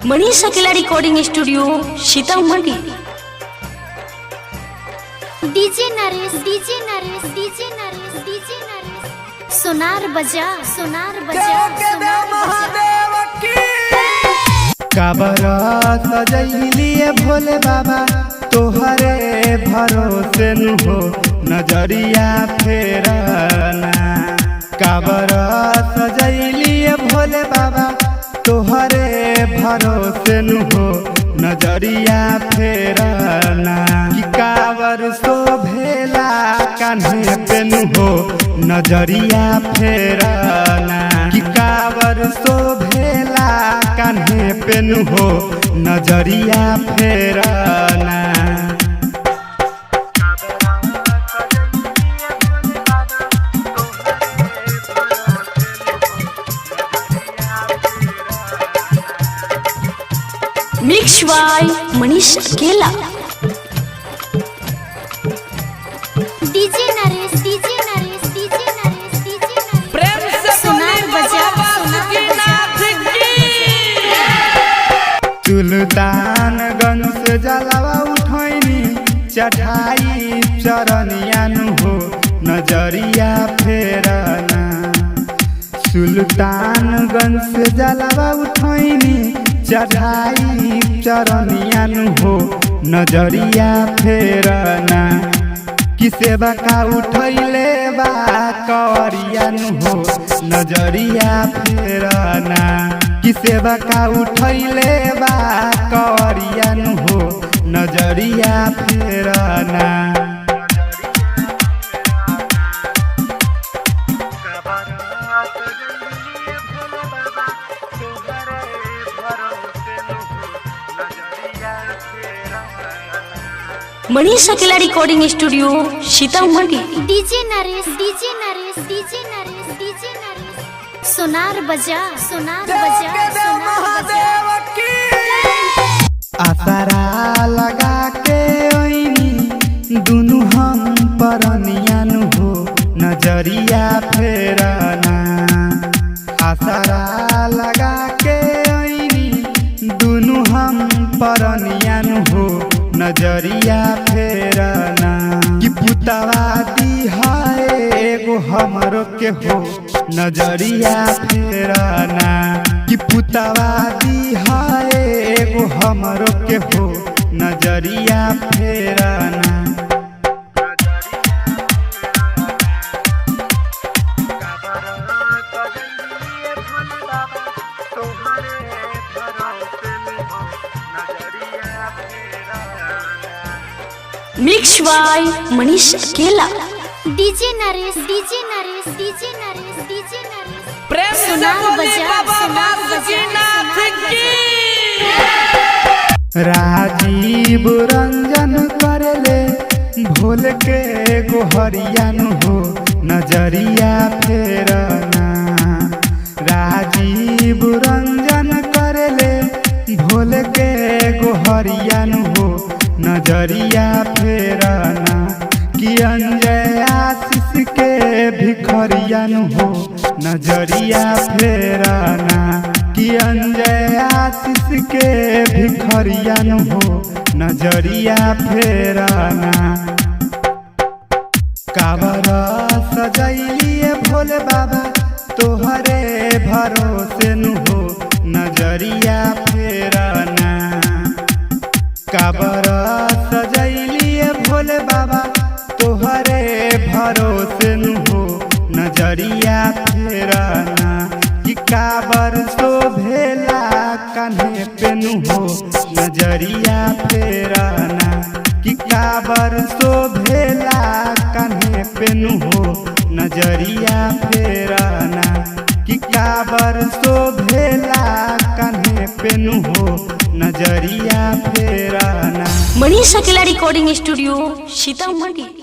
मनीष अकेला recording studio Sitamarhi. DJ Naresh DJ Naresh DJ Naresh DJ Naresh सोनार बजा सोनार बजा सोनार काबर सजैलिए भोले बाबा तोहरे भरोसे नु हो नजरिया फेरना। काबर सजैलिए भोले बाबा तोहरे भरोसे नु हो नजरिया फेरना। कि काबर शोभेला कान्हे पे नु हो नजरिया फेरना। कि काबर शोभेला कान्हे पे नु हो नजरिया फेरना। Mix by Manish Akela. DJ Naresh DJ Naresh DJ Naresh DJ Naresh प्रेम से सोनार बजा सोनार सुल्तानगंज से जलवा उठैनी चढ़ाई चरनिया नु हो नजरिया फेरना। सुल्तानगंज से जलवा उठैनी चढ़ाई चरनिया नु हो नजरिया फेरना। कि सेवा का उठैले बा कवरिया नु हो नजरिया फेरना। कि सेवा का उठैले बा कवरिया नु हो नजरिया फेरना। मनीष अकेला recording studio Sitamarhi. DJ Naresh DJ Naresh DJ Naresh DJ Naresh सोनार बजा सोनार बजा सोनार बजा। आसरा लगा के ओइनी दुनु हम परनिया नु हो नजरिया फेरना। आसरा लगा के ओइनी दुनु हम परनिया नु हो नजरिया फेरना। कि पुतवा दी है एगो हमरो के हो नजरिया फेरना। कि पुतवा दी है एगो हमरो के हो नजरिया फेरना। Mix by Manish Akela. DJ Naresh DJ Naresh DJ Naresh DJ Naresh प्रेम से सोनार बोले बजा बाबा सोनार बजा बासुकीनाथ की। राजीव रंजन करले भोल के गोहरिया नु हो नजरिया फेरना। राजीव रंजन करले भोल के गोहरिया नु हो नजरिया फेरना। कि अंजय आशीष के भिखरिया नु हो नजरिया फेरना। कि अंजय आशीष के भिखरिया नु हो नजरिया फेरना। काबर सजैलिए भोले बाबा तोहरे भरोसे नु हो नजरिया फेरना। काबर सजैलिए भोले बाबा तोहरे भरोसे नु हो नजरिया फेरना। कि काबर शोभेला कान्हे पे नु हो नजरिया फेरना। कि काबर शोभेला कान्हे पे नु हो नजरिया फेरना। कि काबर शोभेला कान्हे पे नु हो नजरिया फेरना। मनीष अकेला रिकॉर्डिंग स्टूडियो सीतामढ़ी।